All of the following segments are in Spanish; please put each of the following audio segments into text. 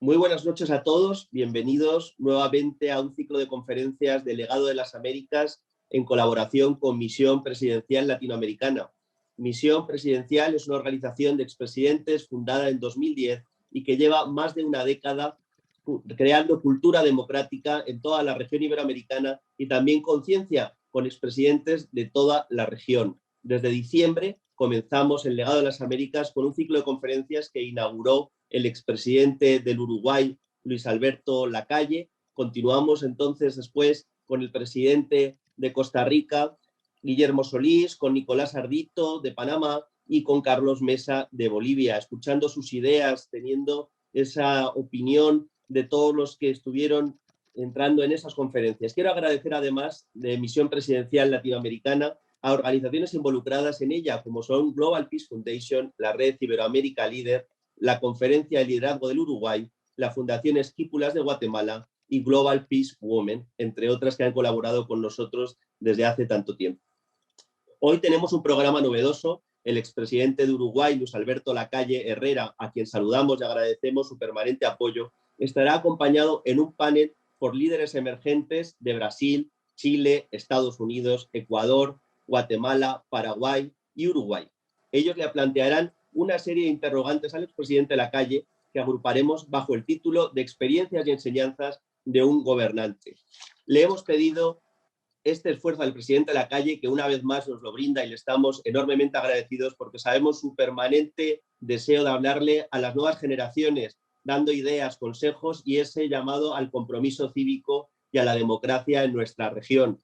Muy buenas noches a todos, bienvenidos nuevamente a un ciclo de conferencias del Legado de las Américas en colaboración con Misión Presidencial Latinoamericana. Misión Presidencial es una organización de expresidentes fundada en 2010 y que lleva más de una década creando cultura democrática en toda la región iberoamericana y también conciencia con expresidentes de toda la región. Desde diciembre comenzamos el Legado de las Américas con un ciclo de conferencias que inauguró el expresidente del Uruguay, Luis Alberto Lacalle. Continuamos entonces después con el presidente de Costa Rica, Guillermo Solís, con Nicolás Ardito de Panamá y con Carlos Mesa de Bolivia, escuchando sus ideas, teniendo esa opinión de todos los que estuvieron entrando en esas conferencias. Quiero agradecer además de Misión Presidencial Latinoamericana a organizaciones involucradas en ella, como son Global Peace Foundation, la Red Iberoamérica Líder, la Conferencia de Liderazgo del Uruguay, la Fundación Esquípulas de Guatemala y Global Peace Women, entre otras que han colaborado con nosotros desde hace tanto tiempo. Hoy tenemos un programa novedoso. El expresidente de Uruguay, Luis Alberto Lacalle Herrera, a quien saludamos y agradecemos su permanente apoyo, estará acompañado en un panel por líderes emergentes de Brasil, Chile, Estados Unidos, Ecuador, Guatemala, Paraguay y Uruguay. Ellos le plantearán una serie de interrogantes al expresidente Lacalle que agruparemos bajo el título de Experiencias y enseñanzas de un gobernante. Le hemos pedido este esfuerzo al presidente Lacalle, que una vez más nos lo brinda y le estamos enormemente agradecidos porque sabemos su permanente deseo de hablarle a las nuevas generaciones, dando ideas, consejos y ese llamado al compromiso cívico y a la democracia en nuestra región.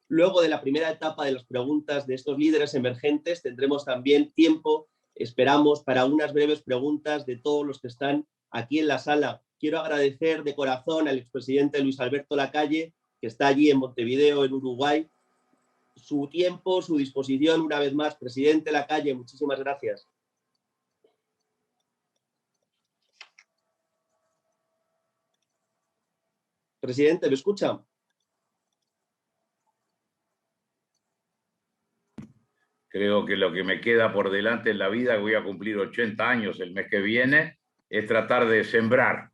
Luego de la primera etapa de las preguntas de estos líderes emergentes, tendremos también tiempo, esperamos, para unas breves preguntas de todos los que están aquí en la sala. Quiero agradecer de corazón al expresidente Luis Alberto Lacalle, que está allí en Montevideo, en Uruguay, su tiempo, su disposición. Una vez más, presidente Lacalle, muchísimas gracias. Presidente, ¿me escucha? Creo que lo que me queda por delante en la vida, voy a cumplir 80 años el mes que viene, es tratar de sembrar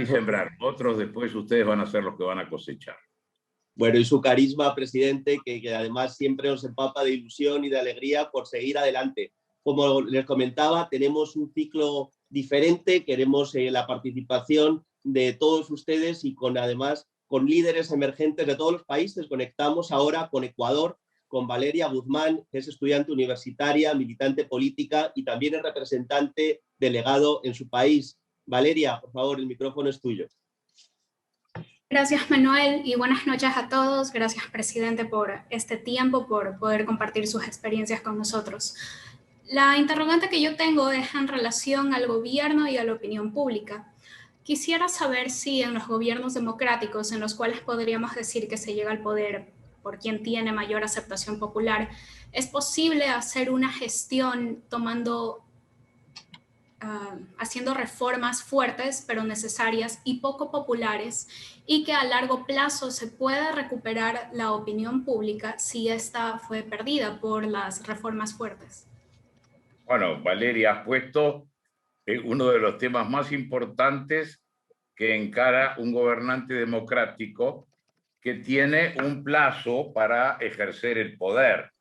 y sembrar. Otros después ustedes van a ser los que van a cosechar. Bueno, y su carisma, presidente, que además siempre nos empapa de ilusión y de alegría por seguir adelante. Como les comentaba, tenemos un ciclo diferente, queremos la participación de todos ustedes y además con líderes emergentes de todos los países. Conectamos ahora con Ecuador, con Valeria Guzmán, que es estudiante universitaria, militante política y también es representante delegado en su país. Valeria, por favor, el micrófono es tuyo. Gracias, Manuel, y buenas noches a todos. Gracias, presidente, por este tiempo, por poder compartir sus experiencias con nosotros. La interrogante que yo tengo es en relación al gobierno y a la opinión pública. Quisiera saber si en los gobiernos democráticos, en los cuales podríamos decir que se llega al poder por quien tiene mayor aceptación popular, es posible hacer una gestión haciendo reformas fuertes pero necesarias y poco populares, y que a largo plazo se pueda recuperar la opinión pública si esta fue perdida por las reformas fuertes. Bueno, Valeria, has puesto uno de los temas más importantes que encara un gobernante democrático que tiene un plazo para ejercer el poder.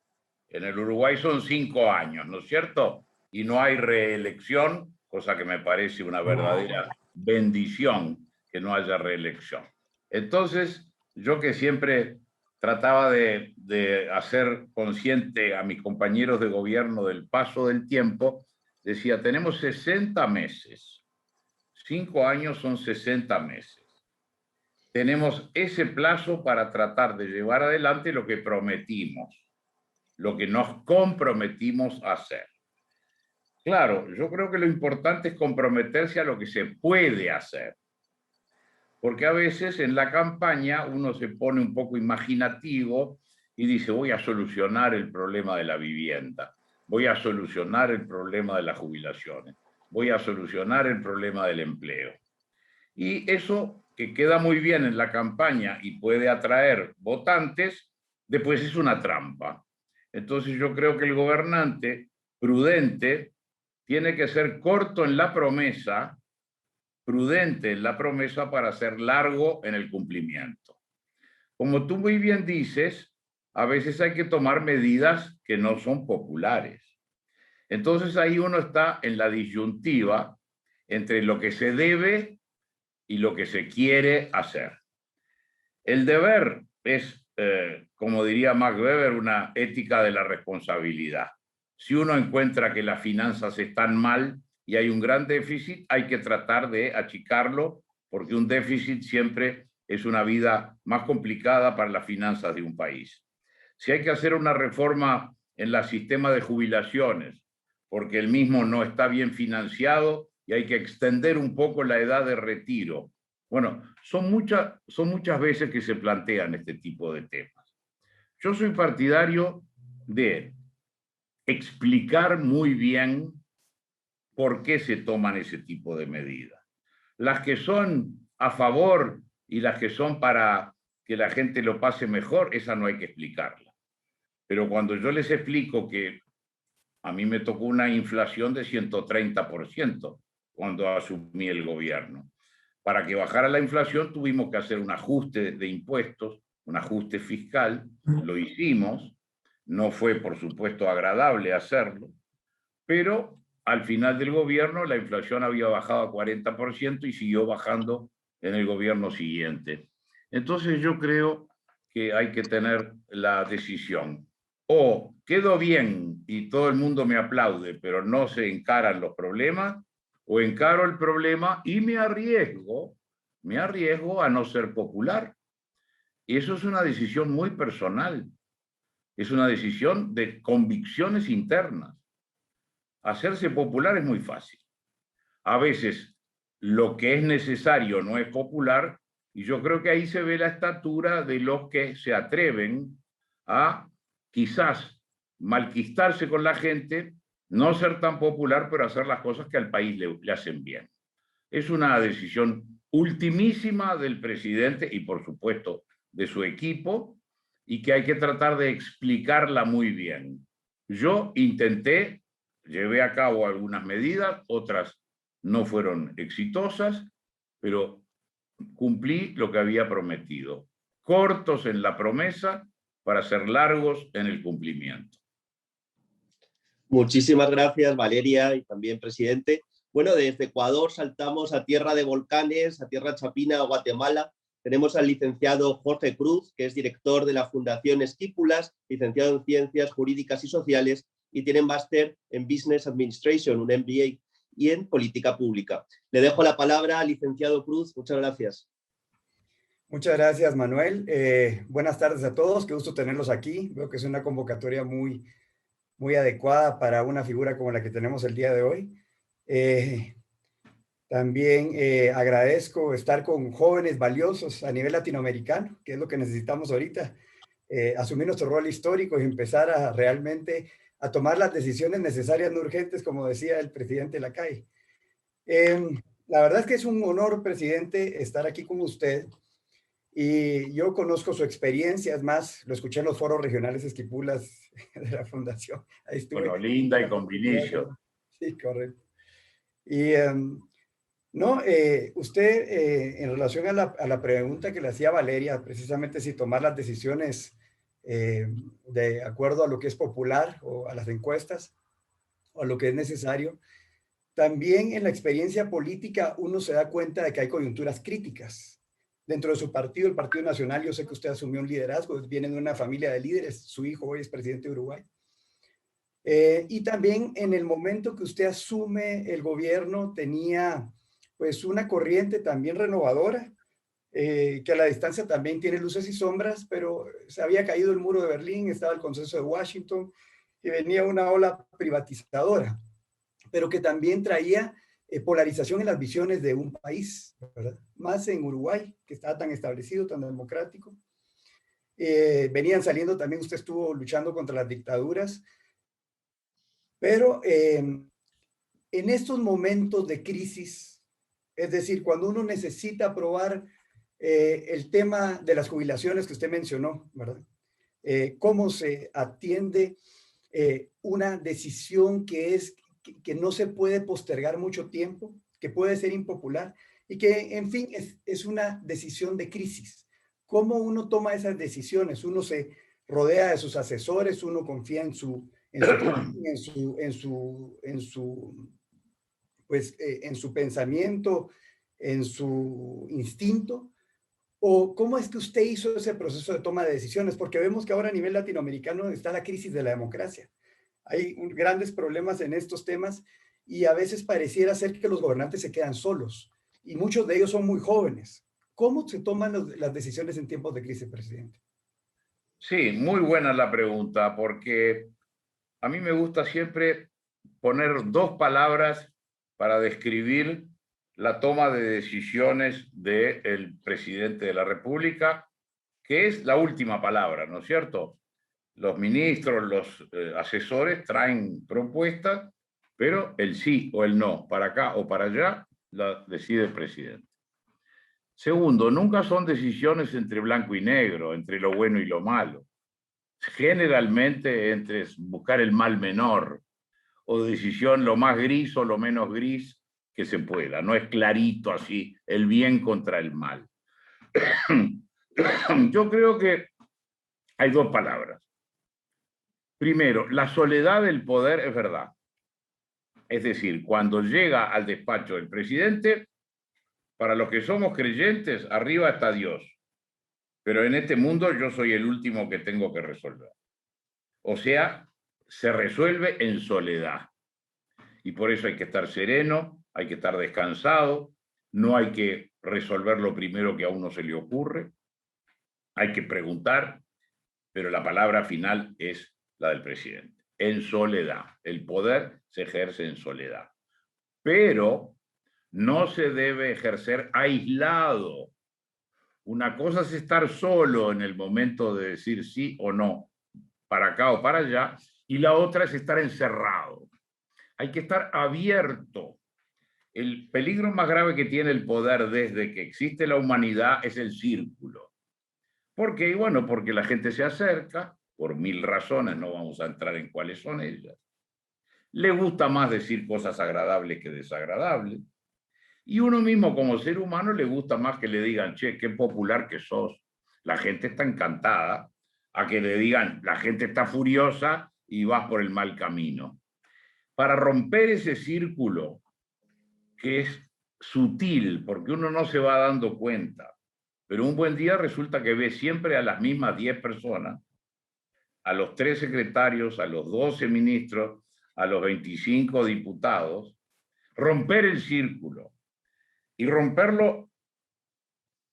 En el Uruguay son 5 años, ¿no es cierto? Y no hay reelección, cosa que me parece una verdadera bendición que no haya reelección. Entonces, yo que siempre trataba de hacer consciente a mis compañeros de gobierno del paso del tiempo, decía, tenemos 60 meses. 5 años son 60 meses. Tenemos ese plazo para tratar de llevar adelante lo que prometimos, lo que nos comprometimos a hacer. Claro, yo creo que lo importante es comprometerse a lo que se puede hacer. Porque a veces en la campaña uno se pone un poco imaginativo y dice, voy a solucionar el problema de la vivienda, voy a solucionar el problema de las jubilaciones, voy a solucionar el problema del empleo. Y eso, que queda muy bien en la campaña y puede atraer votantes, después es una trampa. Entonces yo creo que el gobernante prudente tiene que ser corto en la promesa, prudente en la promesa para ser largo en el cumplimiento. Como tú muy bien dices, a veces hay que tomar medidas que no son populares. Entonces ahí uno está en la disyuntiva entre lo que se debe y lo que se quiere hacer. El deber es, como diría Max Weber, una ética de la responsabilidad. Si uno encuentra que las finanzas están mal y hay un gran déficit, hay que tratar de achicarlo, porque un déficit siempre es una vida más complicada para las finanzas de un país. Si hay que hacer una reforma en el sistema de jubilaciones, porque el mismo no está bien financiado y hay que extender un poco la edad de retiro. Bueno, son muchas veces que se plantean este tipo de temas. Yo soy partidario de explicar muy bien por qué se toman ese tipo de medidas. Las que son a favor y las que son para que la gente lo pase mejor, esa no hay que explicarla. Pero cuando yo les explico que a mí me tocó una inflación de 130% cuando asumí el gobierno. Para que bajara la inflación tuvimos que hacer un ajuste de impuestos, un ajuste fiscal, lo hicimos, no fue por supuesto agradable hacerlo, pero al final del gobierno la inflación había bajado a 40% y siguió bajando en el gobierno siguiente. Entonces yo creo que hay que tener la decisión. O quedo bien y todo el mundo me aplaude, pero no se encaran los problemas, o encaro el problema y me arriesgo a no ser popular. Y eso es una decisión muy personal. Es una decisión de convicciones internas. Hacerse popular es muy fácil. A veces lo que es necesario no es popular, y yo creo que ahí se ve la estatura de los que se atreven a quizás malquistarse con la gente, no ser tan popular, pero hacer las cosas que al país le hacen bien. Es una decisión ultimísima del presidente y, por supuesto, de su equipo, y que hay que tratar de explicarla muy bien. Yo llevé a cabo algunas medidas, otras no fueron exitosas, pero cumplí lo que había prometido. Cortos en la promesa para ser largos en el cumplimiento. Muchísimas gracias, Valeria, y también, presidente. Bueno, desde Ecuador saltamos a tierra de volcanes, a tierra chapina, Guatemala. Tenemos al licenciado Jorge Cruz, que es director de la Fundación Esquípulas, licenciado en Ciencias Jurídicas y Sociales, y tiene máster en Business Administration, un MBA, y en Política Pública. Le dejo la palabra al licenciado Cruz. Muchas gracias. Muchas gracias, Manuel. Buenas tardes a todos. Qué gusto tenerlos aquí. Veo que es una convocatoria muy adecuada para una figura como la que tenemos el día de hoy. También agradezco estar con jóvenes valiosos a nivel latinoamericano, que es lo que necesitamos ahorita. Asumir nuestro rol histórico y empezar a realmente a tomar las decisiones necesarias, no urgentes, como decía el presidente Lacalle. La verdad es que es un honor, presidente, estar aquí con usted. Y yo conozco su experiencia, es más, lo escuché en los foros regionales Esquipulas de la Fundación. Ahí estuve. Con Olinda y con Vinicio. Sí, correcto. Y no, usted, en relación a la pregunta que le hacía Valeria, precisamente si tomar las decisiones de acuerdo a lo que es popular o a las encuestas o a lo que es necesario, también en la experiencia política uno se da cuenta de que hay coyunturas críticas. Dentro de su partido, el Partido Nacional, yo sé que usted asumió un liderazgo, viene de una familia de líderes, su hijo hoy es presidente de Uruguay. Y también en el momento que usted asume el gobierno tenía pues una corriente también renovadora, que a la distancia también tiene luces y sombras, pero se había caído el muro de Berlín, estaba el consenso de Washington y venía una ola privatizadora, pero que también traía polarización en las visiones de un país, ¿verdad? Más en Uruguay, que estaba tan establecido, tan democrático. Venían saliendo también, usted estuvo luchando contra las dictaduras, pero en estos momentos de crisis, es decir, cuando uno necesita aprobar el tema de las jubilaciones que usted mencionó, ¿verdad? Cómo se atiende una decisión que no se puede postergar mucho tiempo, que puede ser impopular y que, en fin, es una decisión de crisis. ¿Cómo uno toma esas decisiones? Uno se rodea de sus asesores, uno confía en su pensamiento, en su instinto. ¿O cómo es que usted hizo ese proceso de toma de decisiones? Porque vemos que ahora a nivel latinoamericano está la crisis de la democracia. Hay grandes problemas en estos temas y a veces pareciera ser que los gobernantes se quedan solos y muchos de ellos son muy jóvenes. ¿Cómo se toman las decisiones en tiempos de crisis, presidente? Sí, muy buena la pregunta, porque a mí me gusta siempre poner dos palabras para describir la toma de decisiones del presidente de la República, que es la última palabra, ¿no es cierto? Los ministros, los asesores traen propuestas, pero el sí o el no, para acá o para allá, la decide el presidente. Segundo, nunca son decisiones entre blanco y negro, entre lo bueno y lo malo. Generalmente entre buscar el mal menor, o decisión lo más gris o lo menos gris que se pueda. No es clarito así, el bien contra el mal. Yo creo que hay dos palabras. Primero, la soledad del poder es verdad. Es decir, cuando llega al despacho del presidente, para los que somos creyentes, arriba está Dios. Pero en este mundo yo soy el último que tengo que resolver. O sea, se resuelve en soledad. Y por eso hay que estar sereno, hay que estar descansado, no hay que resolver lo primero que a uno se le ocurre, hay que preguntar, pero la palabra final es la del presidente, en soledad. El poder se ejerce en soledad. Pero no se debe ejercer aislado. Una cosa es estar solo en el momento de decir sí o no, para acá o para allá, y la otra es estar encerrado. Hay que estar abierto. El peligro más grave que tiene el poder desde que existe la humanidad es el círculo. ¿Por qué? Bueno, porque la gente se acerca, por 1000 razones, no vamos a entrar en cuáles son ellas. Le gusta más decir cosas agradables que desagradables. Y uno mismo como ser humano le gusta más que le digan, che, qué popular que sos. La gente está encantada, a que le digan, la gente está furiosa y vas por el mal camino. Para romper ese círculo, que es sutil, porque uno no se va dando cuenta, pero un buen día resulta que ve siempre a las mismas 10 personas, a los 3 secretarios, a los 12 ministros, a los 25 diputados, romper el círculo y romperlo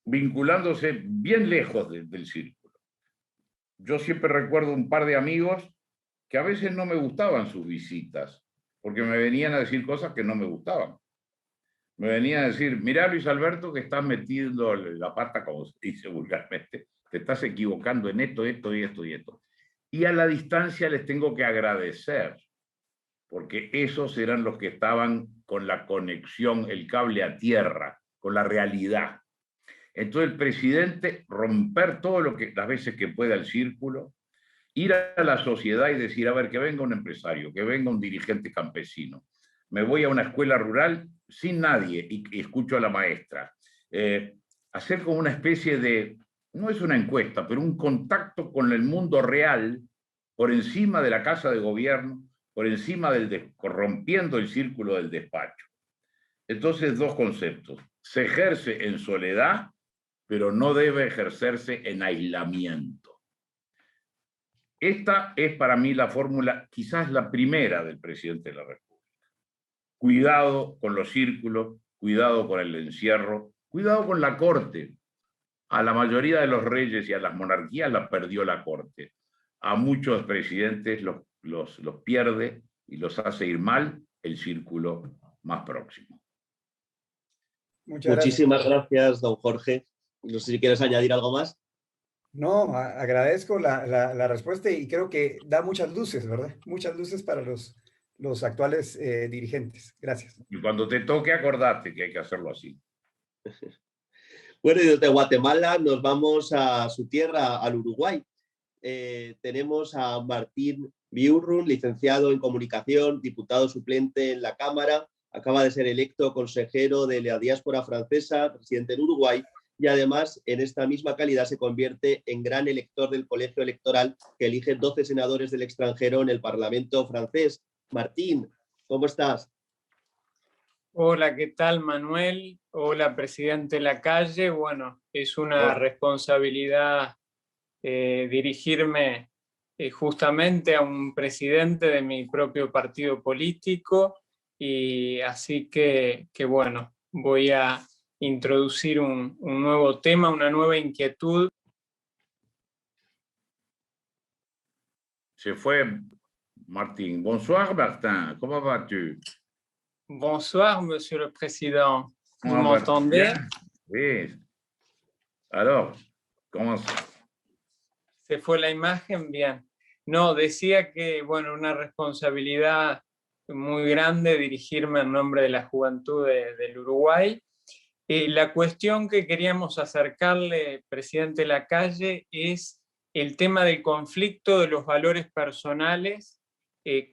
vinculándose bien lejos del círculo. Yo siempre recuerdo un par de amigos que a veces no me gustaban sus visitas, porque me venían a decir cosas que no me gustaban. Me venían a decir, mirá Luis Alberto que estás metiendo la pata, como se dice vulgarmente, te estás equivocando en esto, esto y esto y esto. Y a la distancia les tengo que agradecer, porque esos eran los que estaban con la conexión, el cable a tierra, con la realidad. Entonces el presidente romper todo lo que las veces que pueda el círculo, ir a la sociedad y decir, a ver, que venga un empresario, que venga un dirigente campesino. Me voy a una escuela rural sin nadie y escucho a la maestra. Hacer como una especie de, no es una encuesta, pero un contacto con el mundo real por encima de la casa de gobierno, por encima rompiendo el círculo del despacho. Entonces, dos conceptos. Se ejerce en soledad, pero no debe ejercerse en aislamiento. Esta es para mí la fórmula, quizás la primera del presidente de la República. Cuidado con los círculos, cuidado con el encierro, cuidado con la corte. A la mayoría de los reyes y a las monarquías la perdió la corte. A muchos presidentes los pierde y los hace ir mal el círculo más próximo. Muchísimas gracias, don Jorge. No sé si quieres añadir algo más. No, agradezco la respuesta y creo que da muchas luces, ¿verdad? Muchas luces para los actuales dirigentes. Gracias. Y cuando te toque, acordate que hay que hacerlo así. Bueno, y desde Guatemala nos vamos a su tierra, al Uruguay. Tenemos a Martín Biurrun, licenciado en Comunicación, diputado suplente en la Cámara, acaba de ser electo consejero de la diáspora francesa, presidente en Uruguay, y además en esta misma calidad se convierte en gran elector del colegio electoral que elige 12 senadores del extranjero en el Parlamento francés. Martín, ¿cómo estás? Hola, ¿qué tal, Manuel? Hola, presidente Lacalle. Bueno, es una responsabilidad dirigirme justamente a un presidente de mi propio partido político, y así que bueno, voy a introducir un nuevo tema, una nueva inquietud. Se fue Martín. Bonsoir, Martin. ¿Cómo vas-tu? Bonsoir, Monsieur le Président. Vous ¿Cómo vas? m'entendez? Oui. Alors, ¿cómo? ¿Se fue la imagen? Bien. No, decía que, bueno, una responsabilidad muy grande dirigirme en nombre de la juventud del Uruguay. La cuestión que queríamos acercarle, presidente Lacalle, es el tema del conflicto de los valores personales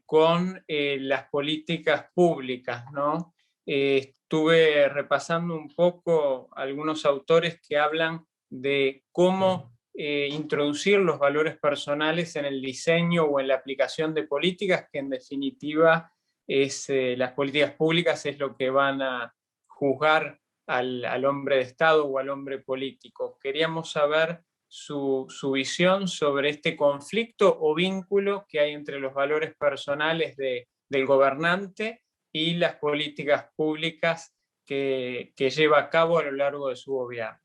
con las políticas públicas, ¿no? Estuve repasando un poco algunos autores que hablan de cómo introducir los valores personales en el diseño o en la aplicación de políticas, que en definitiva las políticas públicas es lo que van a juzgar al hombre de Estado o al hombre político. Queríamos saber su visión sobre este conflicto o vínculo que hay entre los valores personales del gobernante y las políticas públicas que lleva a cabo a lo largo de su gobierno.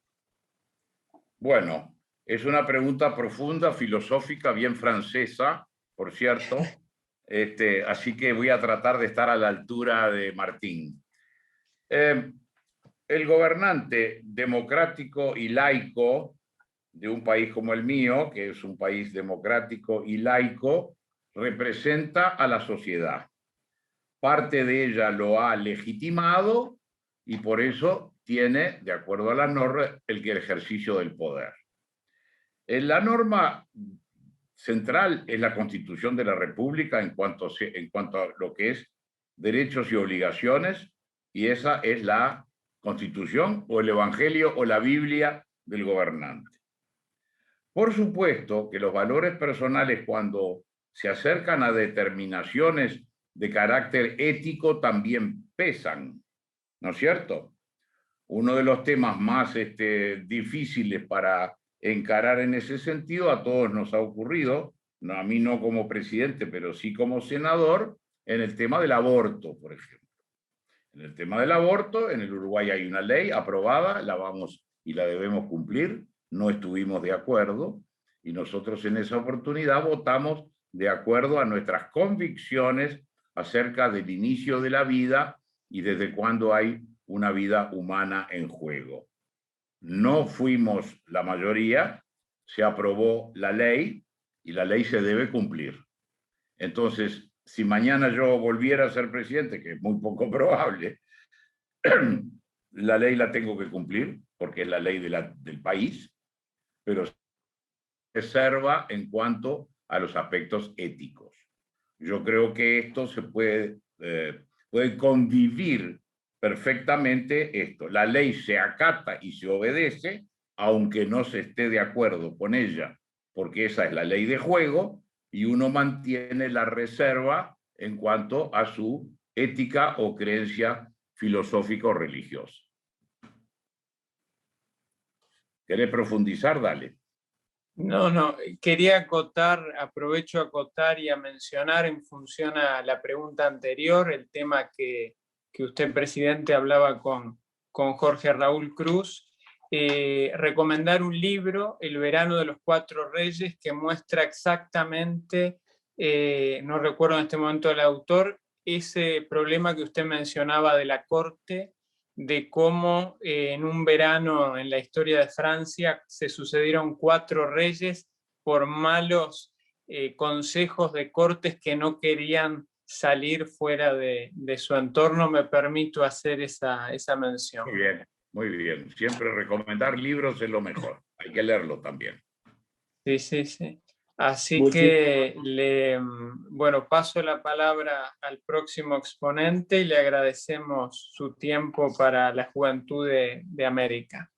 Bueno, es una pregunta profunda, filosófica, bien francesa, por cierto. Así que voy a tratar de estar a la altura de Martín. El gobernante democrático y laico de un país como el mío, que es un país democrático y laico, representa a la sociedad. Parte de ella lo ha legitimado y por eso tiene, de acuerdo a la norma, el ejercicio del poder. La norma central es la Constitución de la República en cuanto a lo que es derechos y obligaciones, y esa es la Constitución o el Evangelio o la Biblia del gobernante. Por supuesto que los valores personales, cuando se acercan a determinaciones de carácter ético, también pesan, ¿no es cierto? Uno de los temas más difíciles para encarar en ese sentido, a todos nos ha ocurrido, no, a mí no como presidente, pero sí como senador, en el tema del aborto, por ejemplo. En el tema del aborto, en el Uruguay hay una ley aprobada, la vamos y la debemos cumplir, no estuvimos de acuerdo, y nosotros en esa oportunidad votamos de acuerdo a nuestras convicciones acerca del inicio de la vida y desde cuándo hay una vida humana en juego. No fuimos la mayoría, se aprobó la ley y la ley se debe cumplir. Entonces, si mañana yo volviera a ser presidente, que es muy poco probable, la ley la tengo que cumplir, porque es la ley del país, pero reserva en cuanto a los aspectos éticos. Yo creo que esto se puede convivir perfectamente esto. La ley se acata y se obedece, aunque no se esté de acuerdo con ella, porque esa es la ley de juego, y uno mantiene la reserva en cuanto a su ética o creencia filosófica o religiosa. ¿Querés profundizar? Dale. No, quería acotar, aprovecho a acotar y a mencionar en función a la pregunta anterior, el tema que usted, presidente, hablaba con Jorge Raúl Cruz, recomendar un libro, El verano de los cuatro reyes, que muestra exactamente, no recuerdo en este momento el autor, ese problema que usted mencionaba de la corte, de cómo en un verano en la historia de Francia se sucedieron cuatro reyes por malos consejos de cortes que no querían salir fuera de su entorno. Me permito hacer esa mención. Muy bien, muy bien. Siempre recomendar libros es lo mejor. Hay que leerlo también. Sí. Así que bueno, paso la palabra al próximo exponente y le agradecemos su tiempo para la Juventud de América.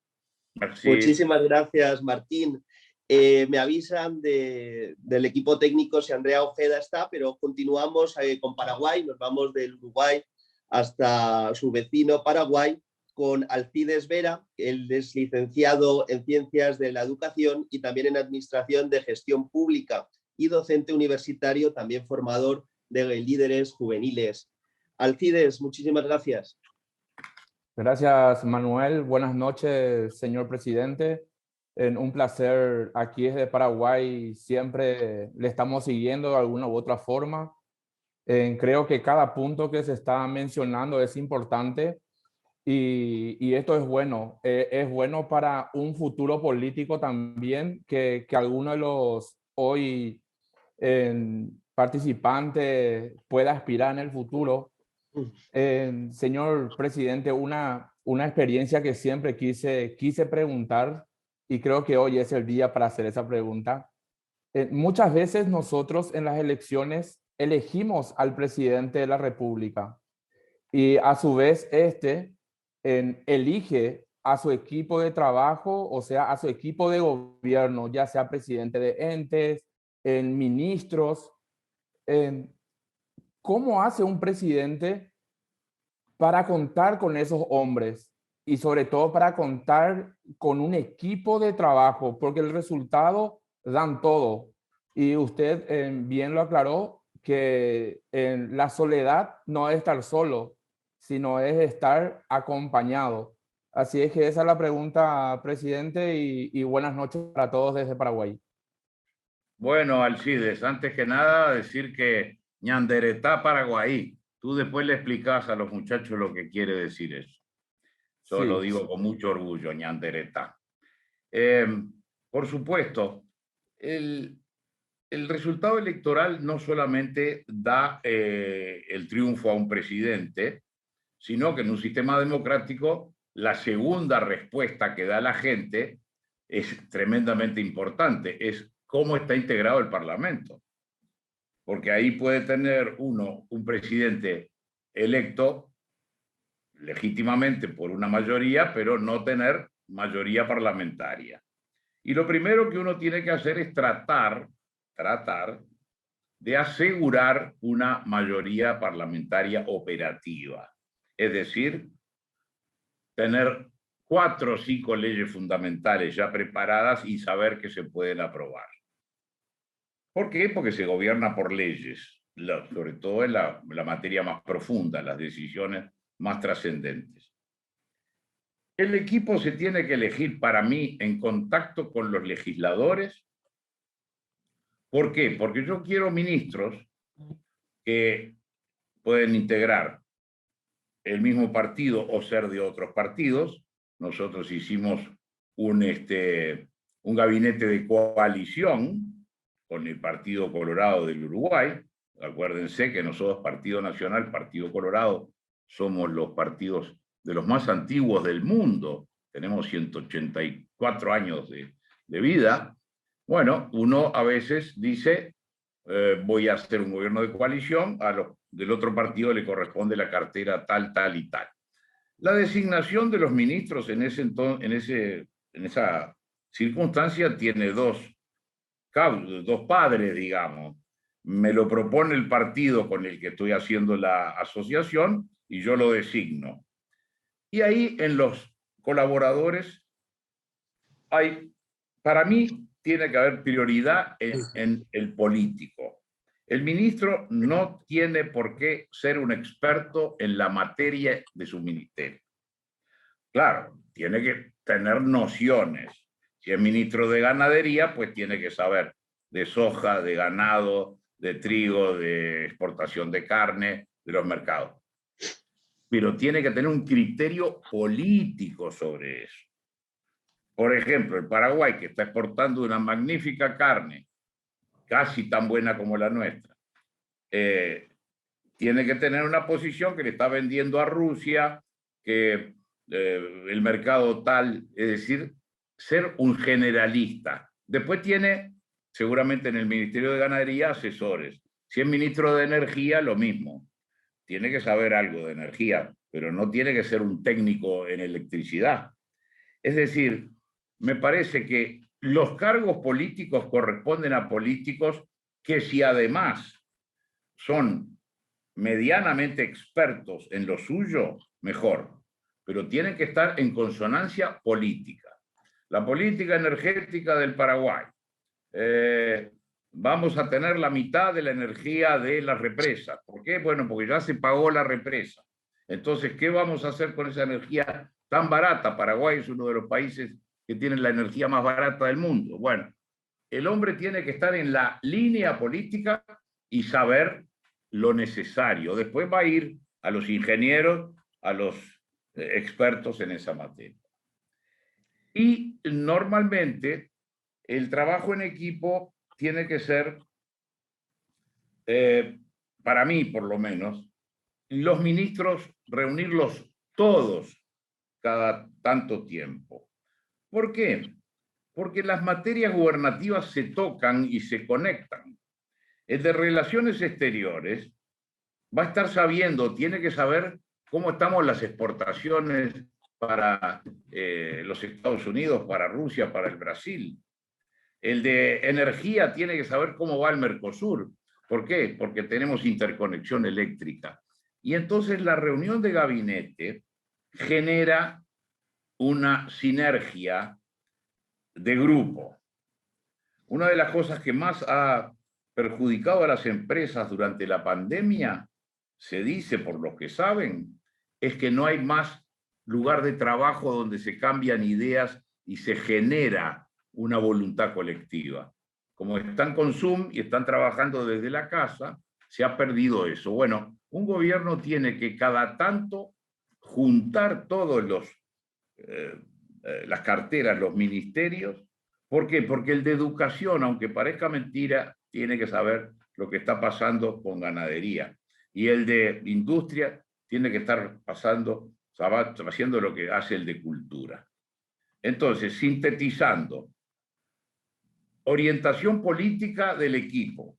Merci. Muchísimas gracias, Martín. Me avisan del equipo técnico si Andrea Ojeda está, pero continuamos con Paraguay. Nos vamos del Uruguay hasta su vecino Paraguay con Alcides Vera. Él es licenciado en Ciencias de la Educación y también en Administración de Gestión Pública y docente universitario, también formador de líderes juveniles. Alcides, muchísimas gracias. Gracias, Manuel. Buenas noches, señor presidente. Un placer aquí desde Paraguay. Siempre le estamos siguiendo de alguna u otra forma. Creo que cada punto que se está mencionando es importante y esto es bueno. Es bueno para un futuro político también que alguno de los hoy participantes pueda aspirar en el futuro. Señor presidente, una experiencia que siempre quise preguntar y creo que hoy es el día para hacer esa pregunta. Muchas veces nosotros en las elecciones elegimos al presidente de la República y a su vez elige a su equipo de trabajo, o sea, a su equipo de gobierno, ya sea presidente de entes, ministros. ¿Cómo hace un presidente para contar con esos hombres y sobre todo para contar con un equipo de trabajo? Porque el resultado dan todo. Y usted bien lo aclaró, que la soledad no es estar solo, sino es estar acompañado. Así es que esa es la pregunta, presidente, y buenas noches para todos desde Paraguay. Bueno, Alcides, antes que nada decir que ñanderetá Paraguay. Tú después le explicás a los muchachos lo que quiere decir eso. Yo lo digo con mucho orgullo, ñanderetá. Por supuesto, el resultado electoral no solamente da el triunfo a un presidente, sino que en un sistema democrático la segunda respuesta que da la gente es tremendamente importante, es cómo está integrado el Parlamento. Porque ahí puede tener un presidente electo legítimamente por una mayoría, pero no tener mayoría parlamentaria. Y lo primero que uno tiene que hacer es tratar de asegurar una mayoría parlamentaria operativa. Es decir, tener 4 o 5 leyes fundamentales ya preparadas y saber que se pueden aprobar. ¿Por qué? Porque se gobierna por leyes, sobre todo en la materia más profunda, las decisiones más trascendentes. El equipo se tiene que elegir, para mí, en contacto con los legisladores. ¿Por qué? Porque yo quiero ministros que pueden integrar el mismo partido o ser de otros partidos. Nosotros hicimos un gabinete de coalición con el Partido Colorado del Uruguay. Acuérdense que nosotros, Partido Nacional, Partido Colorado, somos los partidos de los más antiguos del mundo. Tenemos 184 años de vida. Bueno, uno a veces dice, voy a hacer un gobierno de coalición, del otro partido le corresponde la cartera tal, tal y tal. La designación de los ministros en esa circunstancia tiene dos padres, digamos. Me lo propone el partido con el que estoy haciendo la asociación y yo lo designo. Y ahí en los colaboradores para mí tiene que haber prioridad en el político. El ministro no tiene por qué ser un experto en la materia de su ministerio. Claro, tiene que tener nociones. Si es ministro de ganadería, pues tiene que saber de soja, de ganado, de trigo, de exportación de carne, de los mercados. Pero tiene que tener un criterio político sobre eso. Por ejemplo, el Paraguay, que está exportando una magnífica carne, casi tan buena como la nuestra, tiene que tener una posición que le está vendiendo a Rusia, que el mercado tal, es decir, ser un generalista. Después tiene seguramente en el Ministerio de Ganadería, asesores. Si es ministro de Energía, lo mismo. Tiene que saber algo de energía, pero no tiene que ser un técnico en electricidad. Es decir, me parece que los cargos políticos corresponden a políticos que, si además son medianamente expertos en lo suyo, mejor, pero tienen que estar en consonancia política. La política energética del Paraguay. Vamos a tener la mitad de la energía de las represas. ¿Por qué? Bueno, porque ya se pagó la represa. Entonces, ¿qué vamos a hacer con esa energía tan barata? Paraguay es uno de los países que tienen la energía más barata del mundo. Bueno, el hombre tiene que estar en la línea política y saber lo necesario. Después va a ir a los ingenieros, a los expertos en esa materia. Y normalmente el trabajo en equipo tiene que ser, para mí por lo menos, los ministros reunirlos todos cada tanto tiempo. ¿Por qué? Porque las materias gubernativas se tocan y se conectan. El de Relaciones Exteriores va a estar sabiendo, tiene que saber cómo estamos las exportaciones para los Estados Unidos, para Rusia, para el Brasil. El de Energía tiene que saber cómo va el Mercosur. ¿Por qué? Porque tenemos interconexión eléctrica. Y entonces la reunión de gabinete genera una sinergia de grupo. Una de las cosas que más ha perjudicado a las empresas durante la pandemia, se dice por los que saben, es que no hay más lugar de trabajo donde se cambian ideas y se genera una voluntad colectiva. Como están con Zoom y están trabajando desde la casa, se ha perdido eso. Bueno, un gobierno tiene que cada tanto juntar todos las carteras, los ministerios. ¿Por qué? Porque el de educación, aunque parezca mentira, tiene que saber lo que está pasando con ganadería. Y el de industria tiene que estar haciendo lo que hace el de cultura. Entonces, sintetizando, orientación política del equipo.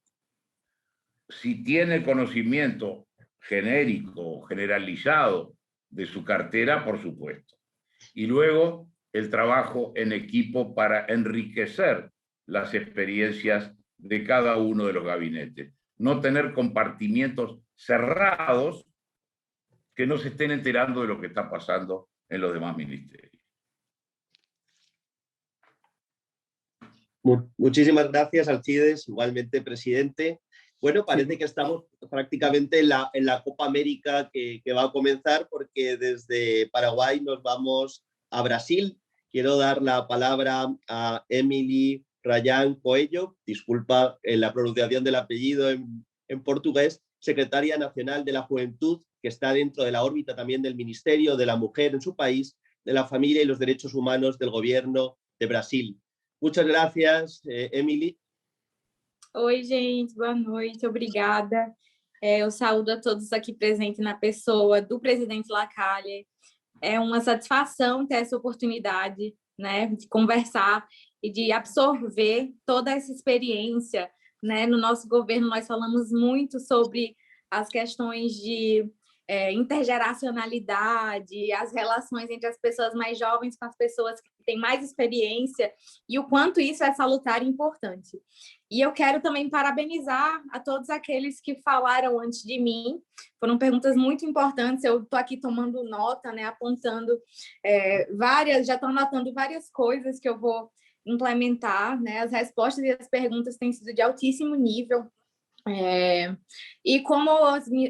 Si tiene conocimiento genérico, generalizado de su cartera, por supuesto. Y luego el trabajo en equipo para enriquecer las experiencias de cada uno de los gabinetes. No tener compartimientos cerrados que no se estén enterando de lo que está pasando en los demás ministerios. Muchísimas gracias, Alcides, igualmente, presidente. Bueno, parece que estamos prácticamente en la Copa América que va a comenzar, porque desde Paraguay nos vamos a Brasil. Quiero dar la palabra a Emily Rayán Coelho, disculpa la pronunciación del apellido en portugués, secretaria nacional de la Juventud, que está dentro de la órbita también del Ministerio de la Mujer en su país, de la Familia y los Derechos Humanos del Gobierno de Brasil. Muchas gracias, Emily. Oi, gente, boa noite, obrigada. Eu saúdo a todos aqui presentes na pessoa do presidente Lacalle. É uma satisfação ter essa oportunidade, né, de conversar e de absorver toda essa experiência, né? No nosso governo, nós falamos muito sobre as questões de intergeracionalidade, as relações entre as pessoas mais jovens com as pessoas que têm mais experiência e o quanto isso é salutar e importante. E eu quero também parabenizar a todos aqueles que falaram antes de mim. Foram perguntas muito importantes. Eu estou aqui tomando nota, né, apontando já estou anotando várias coisas que eu vou implementar, né? As respostas e as perguntas têm sido de altíssimo nível. E como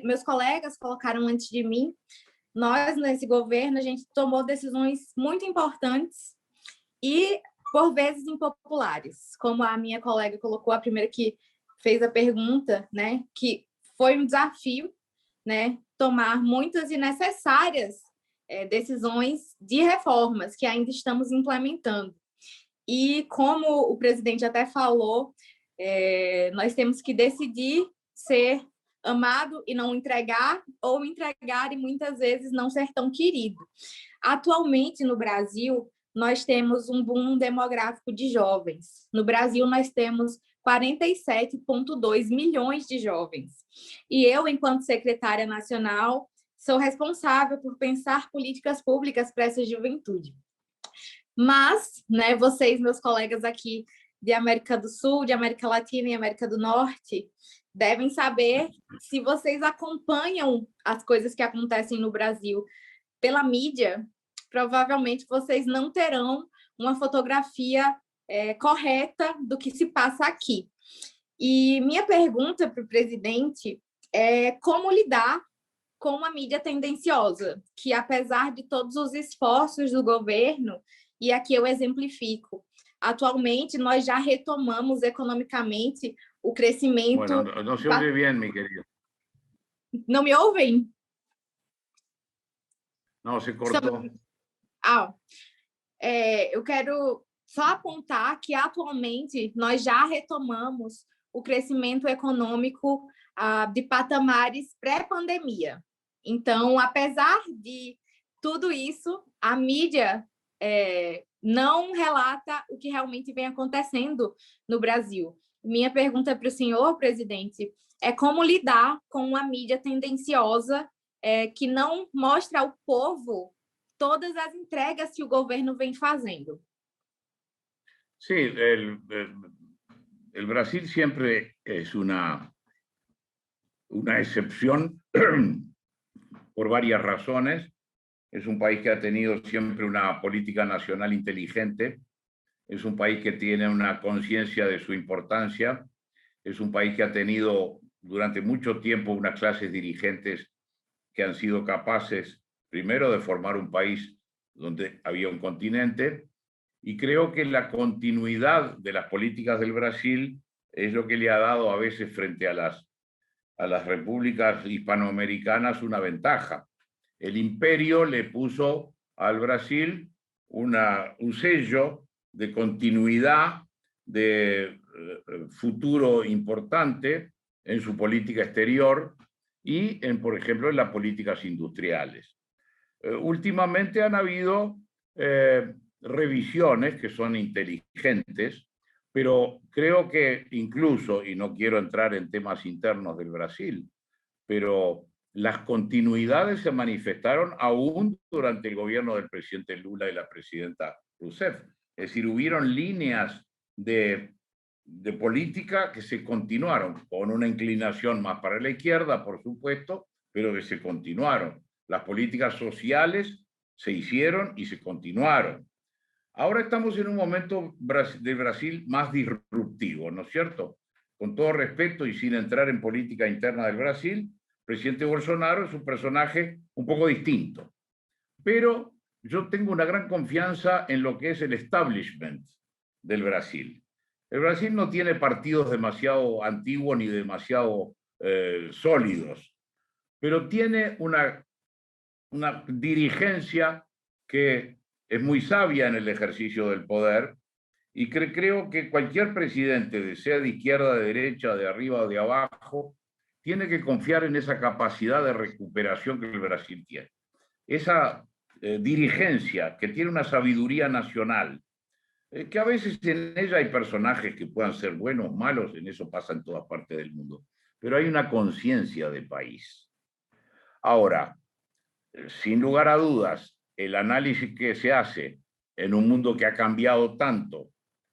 meus colegas colocaram antes de mim, nós, nesse governo, a gente tomou decisões muito importantes e, por vezes, impopulares. Como a minha colega colocou, a primeira que fez a pergunta, né, que foi um desafio, né, tomar muitas e necessárias decisões de reformas que ainda estamos implementando. E, como o presidente até falou, nós temos que decidir ser amado e não entregar, ou entregar e muitas vezes não ser tão querido. Atualmente, no Brasil, nós temos um boom demográfico de jovens. No Brasil, nós temos 47,2 milhões de jovens. E eu, enquanto secretária nacional, sou responsável por pensar políticas públicas para essa juventude. Mas, né, vocês, meus colegas aqui de América do Sul, de América Latina e América do Norte, devem saber, se vocês acompanham as coisas que acontecem no Brasil pela mídia, provavelmente vocês não terão uma fotografia correta do que se passa aqui. E minha pergunta para o presidente é como lidar com uma mídia tendenciosa, que apesar de todos os esforços do governo, e aqui eu exemplifico, atualmente nós já retomamos economicamente o crescimento... Bueno, no se oye bien, mi querido. Não me ouvem? No, se cortó. Eu quero só apontar que atualmente nós já retomamos o crescimento econômico de patamares pré-pandemia. Então, apesar de tudo isso, a mídia não relata o que realmente vem acontecendo no Brasil. Minha pergunta para o senhor, presidente, é como lidar com uma mídia tendenciosa que não mostra ao povo todas as entregas que o governo vem fazendo. Sí, el Brasil siempre es una excepción por varias razones. Es un país que ha tenido siempre una política nacional inteligente, es un país que tiene una conciencia de su importancia, es un país que ha tenido durante mucho tiempo unas clases dirigentes que han sido capaces, primero, de formar un país donde había un continente, y creo que la continuidad de las políticas del Brasil es lo que le ha dado a veces frente a las repúblicas hispanoamericanas una ventaja. El imperio le puso al Brasil un sello de continuidad, de futuro importante en su política exterior y, por ejemplo, en las políticas industriales. Últimamente han habido revisiones que son inteligentes, pero creo que incluso, y no quiero entrar en temas internos del Brasil, pero las continuidades se manifestaron aún durante el gobierno del presidente Lula y la presidenta Rousseff. Es decir, hubieron líneas de política que se continuaron, con una inclinación más para la izquierda, por supuesto, pero que se continuaron. Las políticas sociales se hicieron y se continuaron. Ahora estamos en un momento de Brasil más disruptivo, ¿no es cierto? Con todo respeto y sin entrar en política interna del Brasil, el presidente Bolsonaro es un personaje un poco distinto. Pero yo tengo una gran confianza en lo que es el establishment del Brasil. El Brasil no tiene partidos demasiado antiguos ni demasiado sólidos, pero tiene una dirigencia que es muy sabia en el ejercicio del poder, y creo que cualquier presidente, sea de izquierda, de derecha, de arriba o de abajo, tiene que confiar en esa capacidad de recuperación que el Brasil tiene. Esa dirigencia que tiene una sabiduría nacional, que a veces en ella hay personajes que puedan ser buenos o malos, en eso pasa en todas partes del mundo, pero hay una conciencia de país. Ahora, sin lugar a dudas, el análisis que se hace en un mundo que ha cambiado tanto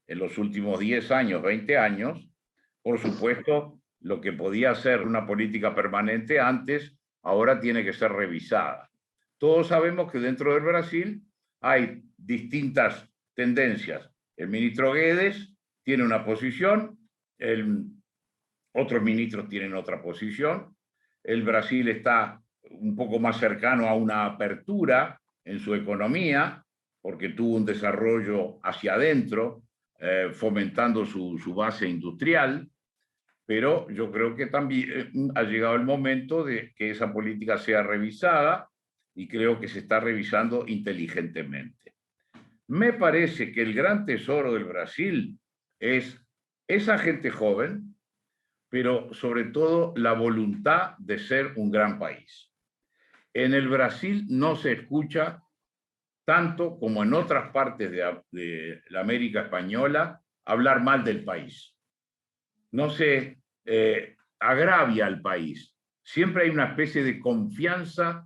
en los últimos 10 años, 20 años, por supuesto, lo que podía ser una política permanente antes, ahora tiene que ser revisada. Todos sabemos que dentro del Brasil hay distintas tendencias. El ministro Guedes tiene una posición, otros ministros tienen otra posición. El Brasil está un poco más cercano a una apertura en su economía, porque tuvo un desarrollo hacia adentro, fomentando su base industrial, pero yo creo que también ha llegado el momento de que esa política sea revisada, y creo que se está revisando inteligentemente. Me parece que el gran tesoro del Brasil es esa gente joven, pero sobre todo la voluntad de ser un gran país. En el Brasil no se escucha tanto como en otras partes de la América española hablar mal del país. no se agravia al país. Siempre hay una especie de confianza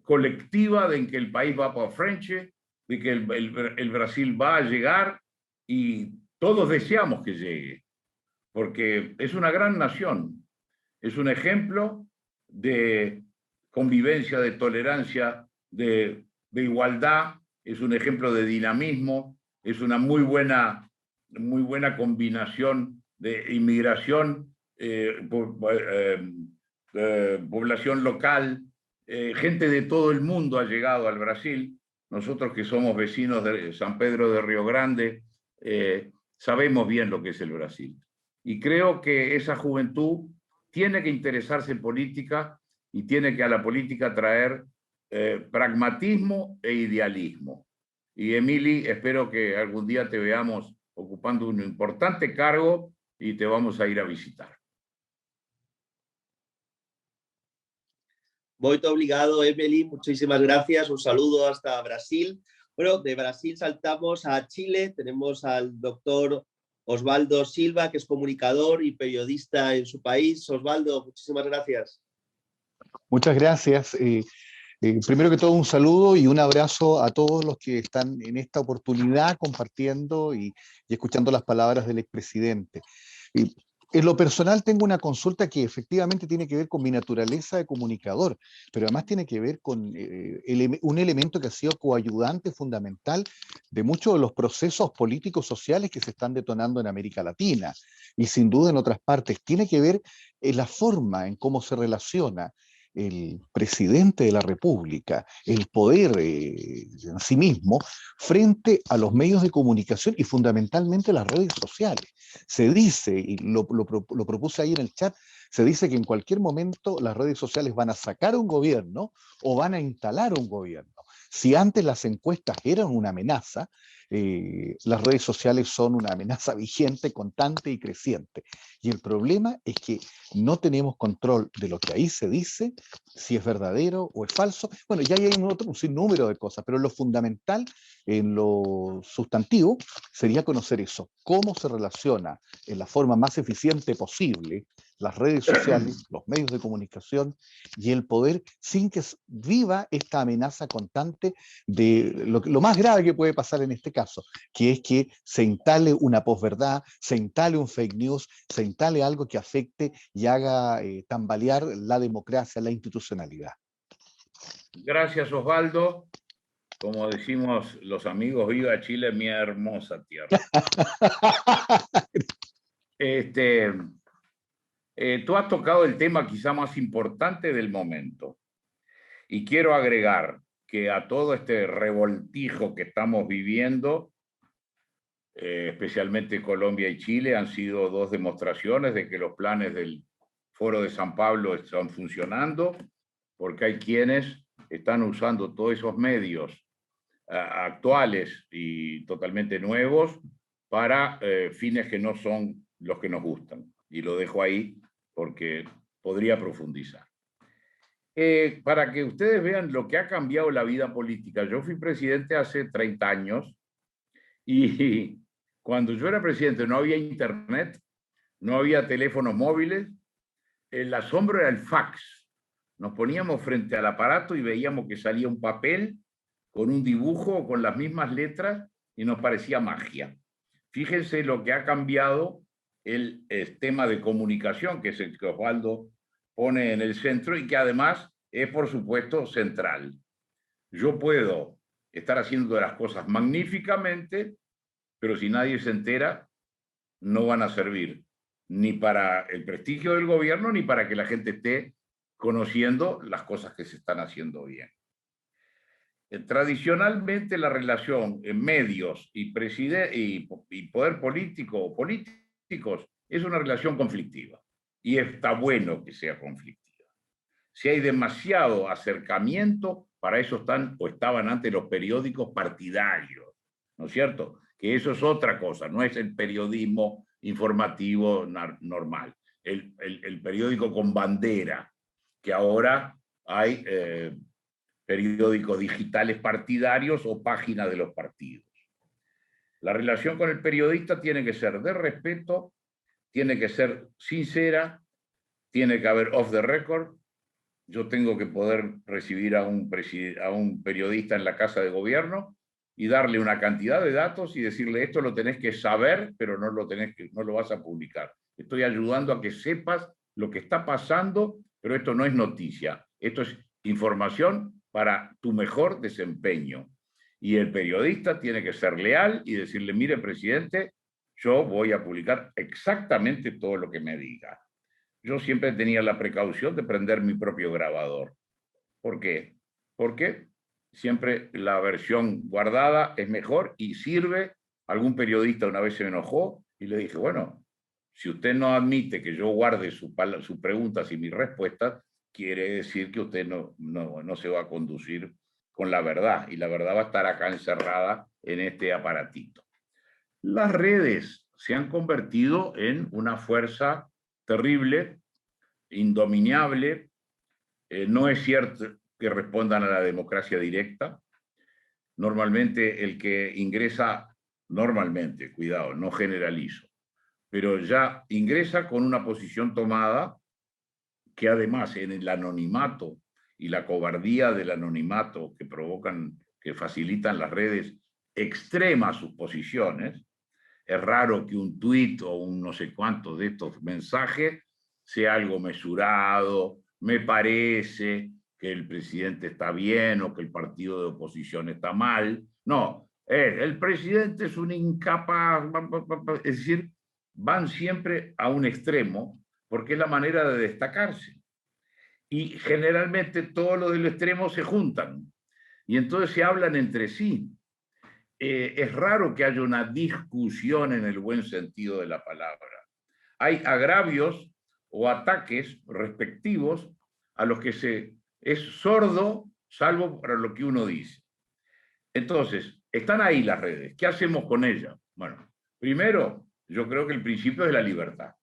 colectiva de que el país va para frente, de que el Brasil va a llegar, y todos deseamos que llegue, porque es una gran nación, es un ejemplo de convivencia, de tolerancia, de igualdad, es un ejemplo de dinamismo, es una muy buena combinación de inmigración, población local, gente de todo el mundo ha llegado al Brasil. Nosotros que somos vecinos de San Pedro de Río Grande, sabemos bien lo que es el Brasil. Y creo que esa juventud tiene que interesarse en política y tiene que a la política traer pragmatismo e idealismo. Y Emily, espero que algún día te veamos ocupando un importante cargo y te vamos a ir a visitar. Muito obrigado, Emily. Muchísimas gracias. Un saludo hasta Brasil. Bueno, de Brasil saltamos a Chile. Tenemos al doctor Osvaldo Silva, que es comunicador y periodista en su país. Osvaldo, muchísimas gracias. Muchas gracias. Primero que todo, un saludo y un abrazo a todos los que están en esta oportunidad compartiendo y escuchando las palabras del expresidente. En lo personal tengo una consulta que efectivamente tiene que ver con mi naturaleza de comunicador, pero además tiene que ver con un elemento que ha sido coayudante fundamental de muchos de los procesos políticos sociales que se están detonando en América Latina y sin duda en otras partes. Tiene que ver en la forma en cómo se relaciona el presidente de la República, el poder en sí mismo, frente a los medios de comunicación y fundamentalmente las redes sociales. Se dice, y lo propuse ahí en el chat, se dice que en cualquier momento las redes sociales van a sacar un gobierno o van a instalar un gobierno. Si antes las encuestas eran una amenaza, las redes sociales son una amenaza vigente, constante y creciente. Y el problema es que no tenemos control de lo que ahí se dice, si es verdadero o es falso. Bueno, ya hay un sinnúmero de cosas, pero lo fundamental, en lo sustantivo, sería conocer eso, cómo se relaciona en la forma más eficiente posible las redes sociales, los medios de comunicación y el poder, sin que viva esta amenaza constante de lo más grave que puede pasar en este caso, que es que se instale una posverdad, se instale un fake news, se instale algo que afecte y haga tambalear la democracia, la institucionalidad. Gracias, Osvaldo. Como decimos los amigos, viva Chile, mi hermosa tierra. Tú has tocado el tema quizá más importante del momento. Y quiero agregar que a todo este revoltijo que estamos viviendo, especialmente Colombia y Chile, han sido dos demostraciones de que los planes del Foro de San Pablo están funcionando, porque hay quienes están usando todos esos medios actuales y totalmente nuevos para fines que no son los que nos gustan. Y lo dejo ahí porque podría profundizar. Para que ustedes vean lo que ha cambiado la vida política. Yo fui presidente hace 30 años y cuando yo era presidente no había internet, no había teléfonos móviles, el asombro era el fax. Nos poníamos frente al aparato y veíamos que salía un papel con un dibujo, con las mismas letras, y nos parecía magia. Fíjense lo que ha cambiado el tema de comunicación, que es el que Osvaldo pone en el centro y que además es, por supuesto, central. Yo puedo estar haciendo las cosas magníficamente, pero si nadie se entera, no van a servir ni para el prestigio del gobierno, ni para que la gente esté conociendo las cosas que se están haciendo bien. Tradicionalmente la relación en medios y poder político o políticos es una relación conflictiva. Y está bueno que sea conflictiva. Si hay demasiado acercamiento, para eso están o estaban antes los periódicos partidarios, ¿no es cierto? Que eso es otra cosa, no es el periodismo informativo normal. El periódico con bandera, que ahora hay periódicos digitales partidarios o páginas de los partidos. La relación con el periodista tiene que ser de respeto, tiene que ser sincera, tiene que haber off the record. Yo tengo que poder recibir a un periodista en la Casa de Gobierno y darle una cantidad de datos y decirle esto lo tenés que saber, pero no lo vas a publicar. Estoy ayudando a que sepas lo que está pasando, pero esto no es noticia. Esto es información para tu mejor desempeño. Y el periodista tiene que ser leal y decirle, mire, presidente, yo voy a publicar exactamente todo lo que me diga. Yo siempre tenía la precaución de prender mi propio grabador. ¿Por qué? Porque siempre la versión guardada es mejor y sirve. Algún periodista una vez se me enojó y le dije, bueno, si usted no admite que yo guarde sus preguntas y mis respuestas, quiere decir que usted no se va a conducir con la verdad, y la verdad va a estar acá encerrada en este aparatito. Las redes se han convertido en una fuerza terrible, indominable. No es cierto que respondan a la democracia directa. Normalmente el que ingresa, cuidado, no generalizo, pero ya ingresa con una posición tomada que además en el anonimato y la cobardía del anonimato que facilitan las redes, extrema sus posiciones. Es raro que un tuit o un no sé cuánto de estos mensajes sea algo mesurado, me parece que el presidente está bien o que el partido de oposición está mal. No, el presidente es un incapaz, es decir, van siempre a un extremo porque es la manera de destacarse. Y generalmente todo lo del extremo se juntan y entonces se hablan entre sí. Es raro que haya una discusión en el buen sentido de la palabra. Hay agravios o ataques respectivos a los que es sordo, salvo para lo que uno dice. Entonces, están ahí las redes. ¿Qué hacemos con ellas? Bueno, primero, yo creo que el principio es la libertad.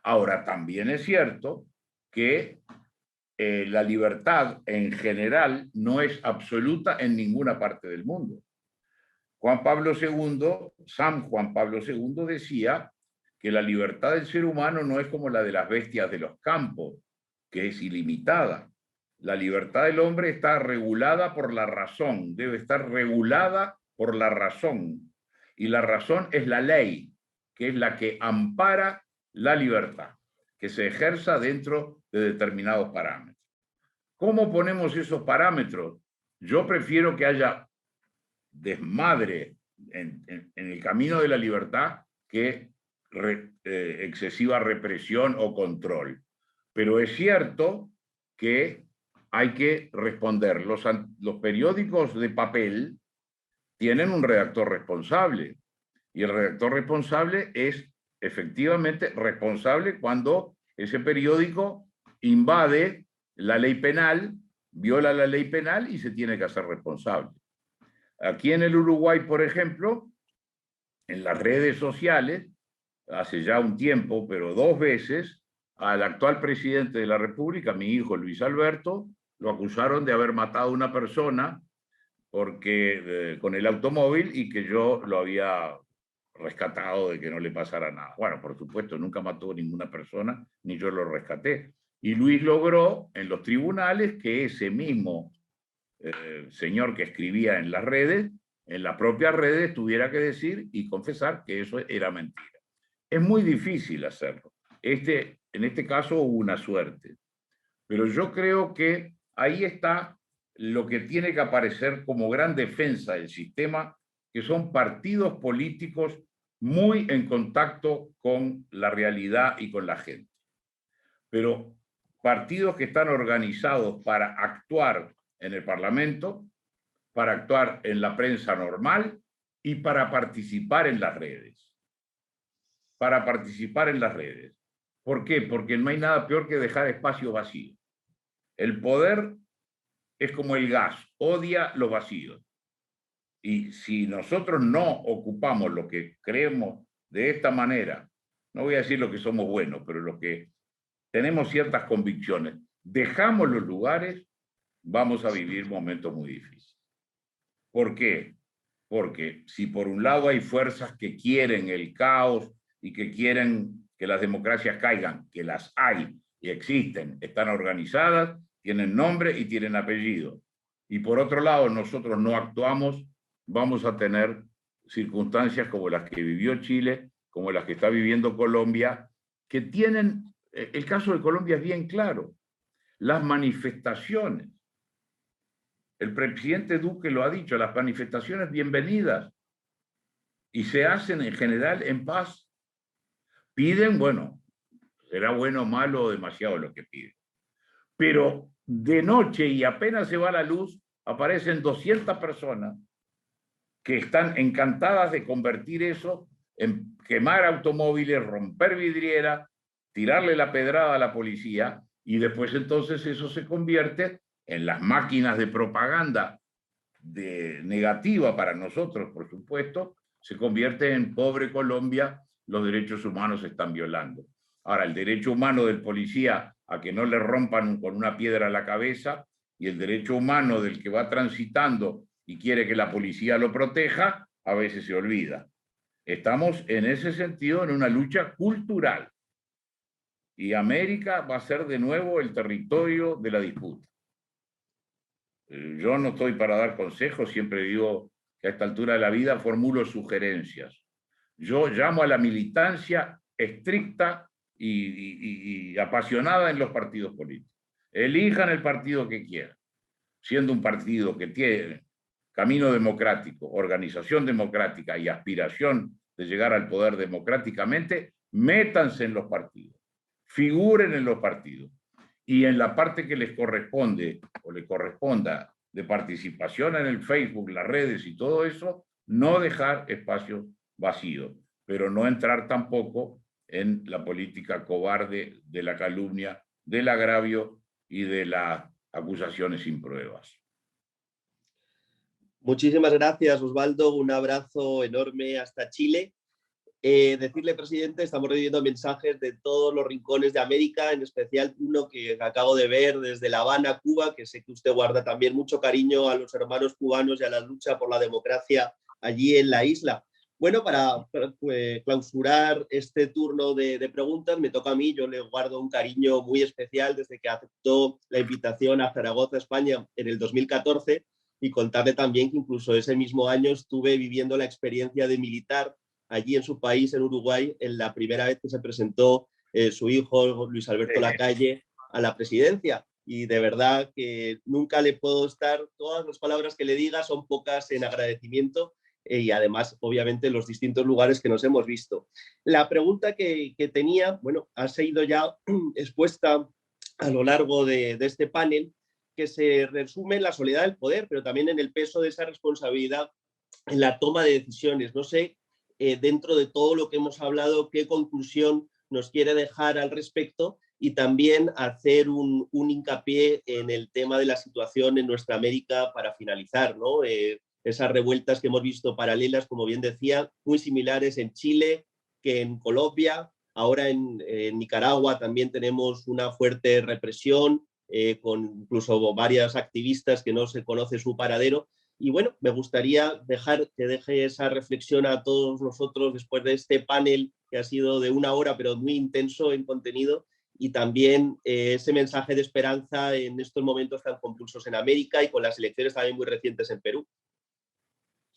Ahora, también es cierto que la libertad en general no es absoluta en ninguna parte del mundo. San Juan Pablo II decía que la libertad del ser humano no es como la de las bestias de los campos, que es ilimitada. La libertad del hombre está regulada por la razón, debe estar regulada por la razón. Y la razón es la ley, que es la que ampara la libertad, que se ejerza dentro de determinados parámetros. ¿Cómo ponemos esos parámetros? Yo prefiero que haya desmadre en el camino de la libertad que excesiva represión o control. Pero es cierto que hay que responder. Los periódicos de papel tienen un redactor responsable, y el redactor responsable es efectivamente responsable cuando ese periódico invade la ley penal, viola la ley penal y se tiene que hacer responsable. Aquí en el Uruguay, por ejemplo, en las redes sociales, hace ya un tiempo, pero 2 veces, al actual presidente de la República, mi hijo Luis Alberto, lo acusaron de haber matado a una persona con el automóvil y que yo lo había rescatado de que no le pasara nada. Bueno, por supuesto, nunca mató a ninguna persona, ni yo lo rescaté. Y Luis logró en los tribunales que ese mismo señor que escribía en las redes, en las propias redes, tuviera que decir y confesar que eso era mentira. Es muy difícil hacerlo. En este caso hubo una suerte. Pero yo creo que ahí está lo que tiene que aparecer como gran defensa del sistema, que son partidos políticos muy en contacto con la realidad y con la gente. Pero partidos que están organizados para actuar en el Parlamento, para actuar en la prensa normal y para participar en las redes. Para participar en las redes. ¿Por qué? Porque no hay nada peor que dejar espacio vacío. El poder es como el gas, odia los vacíos. Y si nosotros no ocupamos lo que creemos de esta manera, no voy a decir lo que somos buenos, pero lo que tenemos ciertas convicciones, dejamos los lugares, vamos a vivir momentos muy difíciles. ¿Por qué? Porque si por un lado hay fuerzas que quieren el caos y que quieren que que las democracias caigan, que las hay y existen, están organizadas, tienen nombre y tienen apellido. Y por otro lado, nosotros no actuamos, vamos a tener circunstancias como las que vivió Chile, como las que está viviendo Colombia, que tienen, el caso de Colombia es bien claro, las manifestaciones. El presidente Duque lo ha dicho, las manifestaciones bienvenidas, y se hacen en general en paz. Piden, bueno, será bueno o malo o demasiado lo que piden. Pero de noche y apenas se va la luz, aparecen 200 personas que están encantadas de convertir eso en quemar automóviles, romper vidriera, tirarle la pedrada a la policía, y después entonces eso se convierte en las máquinas de propaganda negativa para nosotros, por supuesto, se convierte en pobre Colombia, los derechos humanos se están violando. Ahora, el derecho humano del policía a que no le rompan con una piedra la cabeza, y el derecho humano del que va transitando y quiere que la policía lo proteja, a veces se olvida. Estamos en ese sentido en una lucha cultural. Y América va a ser de nuevo el territorio de la disputa. Yo no estoy para dar consejos, siempre digo que a esta altura de la vida formulo sugerencias. Yo llamo a la militancia estricta y apasionada en los partidos políticos. Elijan el partido que quieran. Siendo un partido que tiene camino democrático, organización democrática y aspiración de llegar al poder democráticamente, métanse en los partidos, figuren en los partidos, y en la parte que les corresponde o le corresponda de participación en el Facebook, las redes y todo eso, no dejar espacios vacíos, pero no entrar tampoco en la política cobarde de la calumnia, del agravio y de las acusaciones sin pruebas. Muchísimas gracias, Osvaldo. Un abrazo enorme hasta Chile. Decirle, presidente, estamos recibiendo mensajes de todos los rincones de América, en especial uno que acabo de ver desde La Habana, Cuba, que sé que usted guarda también mucho cariño a los hermanos cubanos y a la lucha por la democracia allí en la isla. Bueno, para clausurar este turno de preguntas, me toca a mí. Yo le guardo un cariño muy especial desde que aceptó la invitación a Zaragoza, España, en el 2014, y contarle también que incluso ese mismo año estuve viviendo la experiencia de militar allí en su país, en Uruguay, en la primera vez que se presentó su hijo, Luis Alberto Lacalle, a la presidencia. Y de verdad que nunca le puedo estar, todas las palabras que le diga son pocas en agradecimiento, y además, obviamente, los distintos lugares que nos hemos visto. La pregunta que tenía, bueno, ha sido ya expuesta a lo largo de este panel, que se resume en la soledad del poder, pero también en el peso de esa responsabilidad en la toma de decisiones. No sé, dentro de todo lo que hemos hablado, qué conclusión nos quiere dejar al respecto, y también hacer un hincapié en el tema de la situación en nuestra América para finalizar, ¿no? Esas revueltas que hemos visto paralelas, como bien decía, muy similares en Chile que en Colombia. Ahora en Nicaragua también tenemos una fuerte represión, con incluso varias activistas que no se conoce su paradero. Y bueno, me gustaría que deje esa reflexión a todos nosotros después de este panel que ha sido de 1 hora, pero muy intenso en contenido, y también ese mensaje de esperanza en estos momentos tan convulsos en América y con las elecciones también muy recientes en Perú.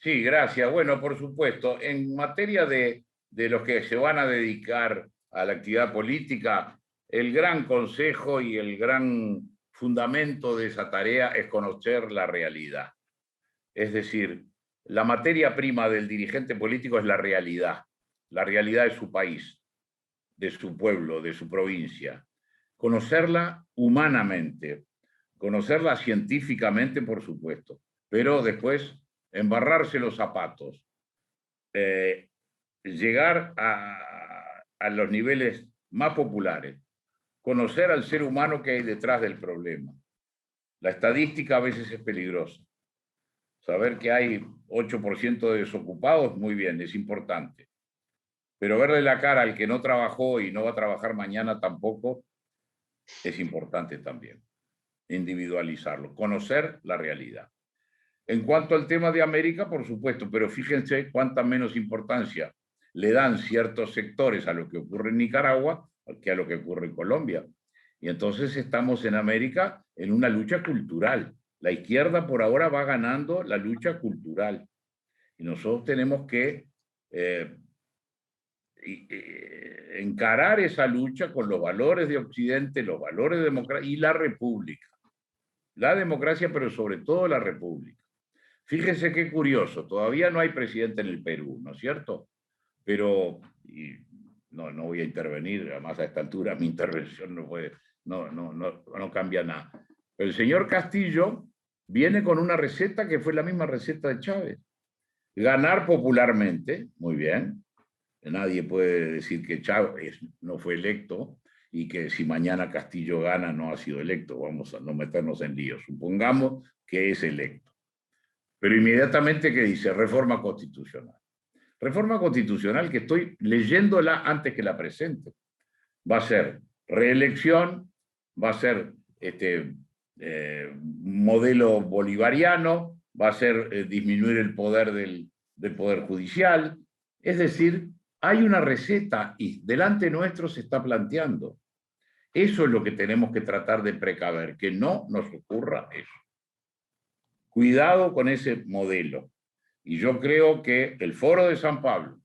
Sí, gracias. Bueno, por supuesto, en materia de los que se van a dedicar a la actividad política, el gran consejo y el gran fundamento de esa tarea es conocer la realidad. Es decir, la materia prima del dirigente político es la realidad de su país, de su pueblo, de su provincia. Conocerla humanamente, conocerla científicamente, por supuesto, pero después embarrarse los zapatos, llegar a los niveles más populares, conocer al ser humano que hay detrás del problema. La estadística a veces es peligrosa. Saber que hay 8% de desocupados, muy bien, es importante. Pero verle la cara al que no trabajó y no va a trabajar mañana tampoco, es importante también. Individualizarlo, conocer la realidad. En cuanto al tema de América, por supuesto, pero fíjense cuánta menos importancia le dan ciertos sectores a lo que ocurre en Nicaragua que a lo que ocurre en Colombia. Y entonces estamos en América en una lucha cultural. La izquierda por ahora va ganando la lucha cultural. Y nosotros tenemos que encarar esa lucha con los valores de Occidente, los valores democráticos y la república. La democracia, pero sobre todo la república. Fíjense qué curioso, todavía no hay presidente en el Perú, ¿no es cierto? Pero no voy a intervenir, además a esta altura mi intervención no cambia nada. Pero el señor Castillo viene con una receta que fue la misma receta de Chávez. Ganar popularmente, muy bien. Nadie puede decir que Chávez no fue electo y que si mañana Castillo gana no ha sido electo. Vamos a no meternos en líos. Supongamos que es electo. Pero inmediatamente, ¿qué dice? Reforma constitucional. Reforma constitucional que estoy leyéndola antes que la presente. Va a ser reelección, va a ser modelo bolivariano, va a ser disminuir el poder del Poder Judicial. Es decir, hay una receta y delante nuestro se está planteando. Eso es lo que tenemos que tratar de precaver, que no nos ocurra eso. Cuidado con ese modelo. Y yo creo que el Foro de San Pablo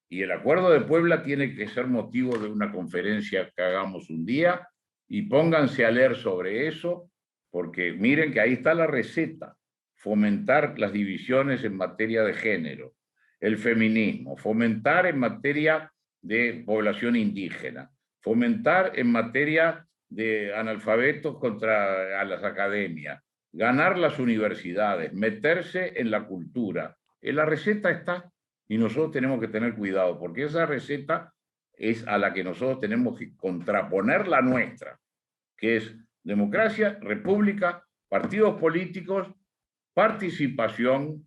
y el Acuerdo de Puebla tiene que ser motivo de una conferencia que hagamos un día y pónganse a leer sobre eso, porque miren que ahí está la receta. Fomentar las divisiones en materia de género, el feminismo, fomentar en materia de población indígena, fomentar en materia de analfabetos contra a las academias, ganar las universidades, meterse en la cultura. La receta está y nosotros tenemos que tener cuidado porque esa receta es a la que nosotros tenemos que contraponer la nuestra, que es democracia, república, partidos políticos, participación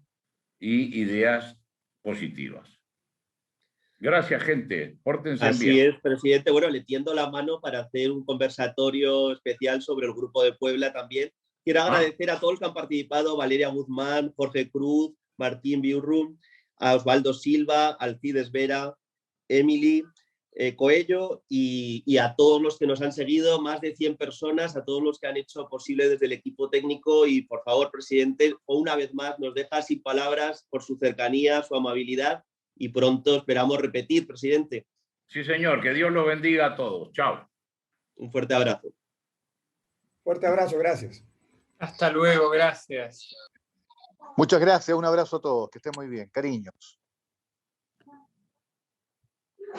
y ideas positivas. Gracias, gente. Pórtense bien. Así es, presidente. Bueno, le tiendo la mano para hacer un conversatorio especial sobre el Grupo de Puebla también. Quiero agradecer a todos los que han participado, Valeria Guzmán, Jorge Cruz, Martín Biurrum, a Osvaldo Silva, Alcides Vera, Emily Coello y a todos los que nos han seguido, más de 100 personas, a todos los que han hecho posible desde el equipo técnico y por favor, presidente, una vez más nos deja sin palabras por su cercanía, su amabilidad y pronto esperamos repetir, presidente. Sí, señor, que Dios los bendiga a todos. Chao. Un fuerte abrazo. Fuerte abrazo, gracias. Hasta luego, gracias. Muchas gracias, un abrazo a todos, que estén muy bien, cariños.